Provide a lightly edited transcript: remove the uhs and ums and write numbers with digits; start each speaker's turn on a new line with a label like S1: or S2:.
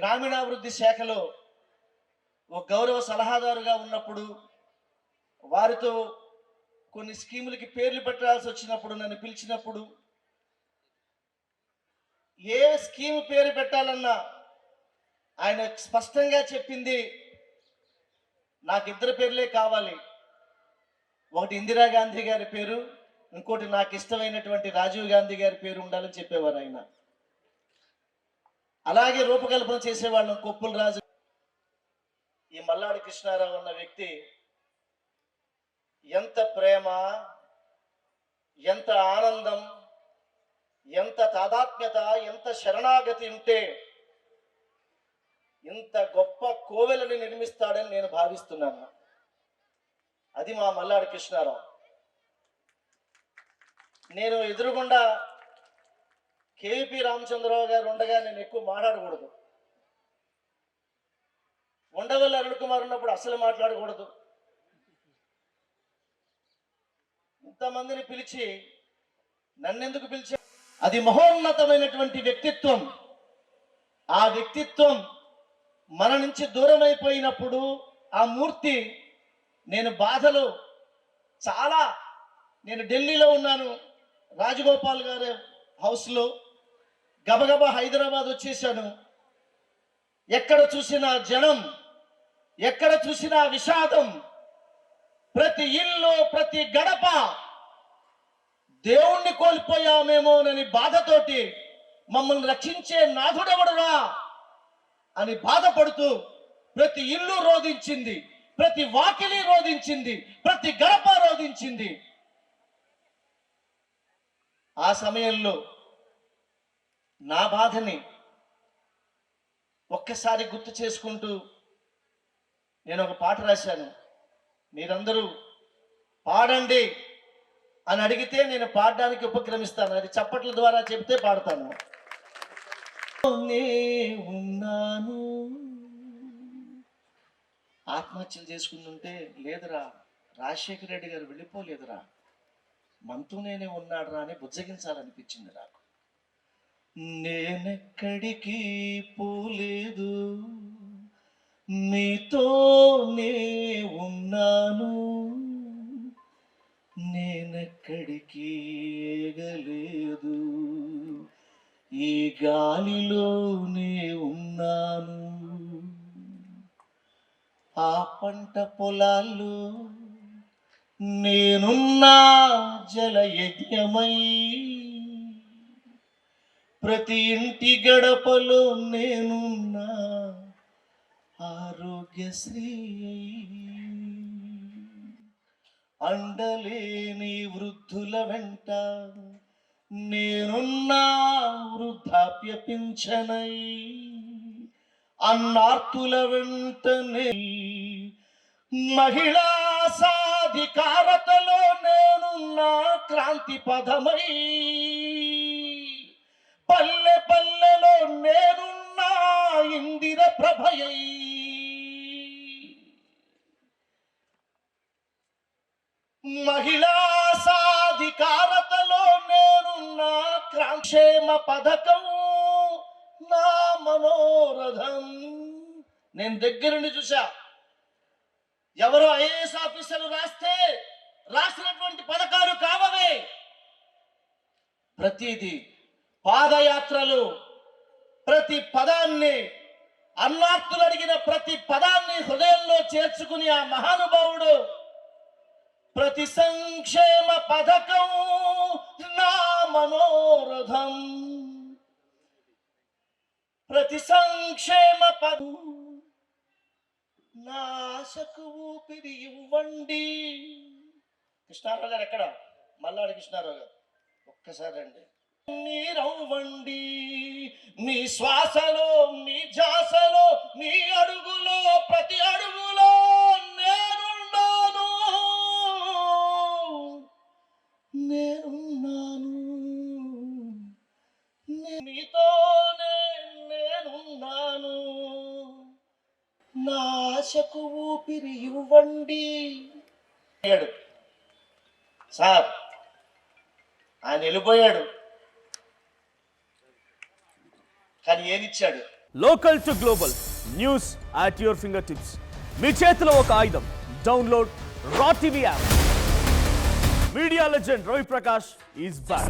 S1: గ్రామీణాభివృద్ధి శాఖలో ఒక గౌరవ సలహాదారుగా ఉన్నప్పుడు వారితో కొన్ని స్కీములకి పేర్లు పెట్టాల్సి వచ్చినప్పుడు నన్ను పిలిచినప్పుడు ఏ స్కీమ్ పేరు పెట్టాలన్నా ఆయన స్పష్టంగా చెప్పింది, నాకు ఇద్దరు పేర్లే కావాలి. ఒకటి ఇందిరాగాంధీ గారి పేరు, ఇంకోటి నాకు ఇష్టమైనటువంటి రాజీవ్ గాంధీ గారి పేరు ఉండాలని చెప్పేవారు ఆయన. అలాగే రూపకల్పన చేసేవాళ్ళం. కొప్పుల రాజు, ఈ మల్లాడి కృష్ణారావు అన్న వ్యక్తి ఎంత ప్రేమ, ఎంత ఆనందం, ఎంత తాదాత్మ్యత, ఎంత శరణాగతి ఉంటే ఇంత గొప్ప కోవెలని నిర్మిస్తాడని నేను భావిస్తున్నాను. అది మా మల్లాడి కృష్ణారావు. నేను ఎదురుగుండా కేవీపీ రామచంద్రరావు గారు ఉండగా నేను ఎక్కువ మాట్లాడకూడదు. ఉండవల్లి అరుణ్ కుమార్ ఉన్నప్పుడు అసలు మాట్లాడకూడదు. ఇంతమందిని పిలిచి నన్నెందుకు పిలిచా? అది మహోన్నతమైనటువంటి వ్యక్తిత్వం. ఆ వ్యక్తిత్వం మన నుంచి దూరం అయిపోయినప్పుడు ఆ మూర్తి, నేను బాధలో నేను ఢిల్లీలో ఉన్నాను, రాజగోపాల్ గారి హౌస్లో. గబగబా హైదరాబాద్ వచ్చేసాను. ఎక్కడ చూసినా జనం, ఎక్కడ చూసినా విషాదం. ప్రతి ఇల్లు, ప్రతి గడప దేవుణ్ణి కోల్పోయామేమోనని బాధతోటి మమ్మల్ని రక్షించే నాథుడెవడురా అని బాధపడుతూ ప్రతి ఇల్లు రోధించింది, ప్రతి వాకిలి రోధించింది, ప్రతి గడప రోధించింది. ఆ సమయంలో నా బాధని ఒక్కసారి గుర్తు చేసుకుంటూ నేను ఒక పాట రాశాను. మీరందరూ పాడండి అని అడిగితే నేను పాడడానికి ఉపక్రమిస్తాను. అది చప్పట్ల ద్వారా చెప్తే పాడతాను. ఉన్నాను. ఆత్మహత్యలు చేసుకుంటుంటే లేదురా, రాజశేఖర రెడ్డి గారు వెళ్ళిపోలేదురా, మనతోనే ఉన్నాడురా అని బుజ్జగించాలనిపించింది నాకు. నేనెక్కడికి పోలేదు, నీతోనే ఉన్నాను, నేనెక్కడికి ఏగలేదు, ఈ గాలిలోనే ఉన్నాను. ఆ పంట పొలాల్లో నేనున్నా జలయజ్ఞమై, ప్రతి ఇంటి గడపలో నేనున్నా ఆరోగ్యశ్రీ. అండలేని వృద్ధుల వెంట నేనున్నా వృద్ధాప్య పింఛనై, అన్నార్తుల వెంటనే మహిళా సాధికారతలో నేనున్నా క్రాంతి పదమై, పల్లె పల్లెలో నేనున్నా ఇందిర ప్రభయై, మహిళా సాధికారతలో నేనున్నా క్షేమ పథకం నా మనోరథం. నేను దగ్గరుండి చూసా. ఎవరో ఐఏఎస్ ఆఫీసర్లు రాసినటువంటి పథకాలు కావవే. ప్రతిదీ పాదయాత్రలు, ప్రతి పదాన్ని, అన్నార్తులు అడిగిన ప్రతి పదాన్ని హృదయంలో చేర్చుకుని ఆ మహానుభావుడు ప్రతి సంక్షేమ పథకం నా మనోరథం, ప్రతి సంక్షేమ పదం నా ఆశకు ఊపిరి ఇవ్వండి. కృష్ణారావు గారు ఎక్కడ? మల్లాడి కృష్ణారావు గారు. ఒక్కసారి అండి. నీరవ్వండి, నీ శ్వాసలో, నీ ధ్యాసలో, నీ అడుగులో, ప్రతి అడుగులో నేనున్నాను, నేనున్నాను, నీతోనే నేనున్నాను, నా ఆశకు ఊపిరి ఇవ్వండి. సార్ ఆయన వెళ్ళిపోయాడు, కానీ ఏమిచ్చాడు?
S2: Local to global news at your fingertips. మీ చేతిలో ఒక ఆయుధం. Download R TV app. Media legend Ravi Prakash is back.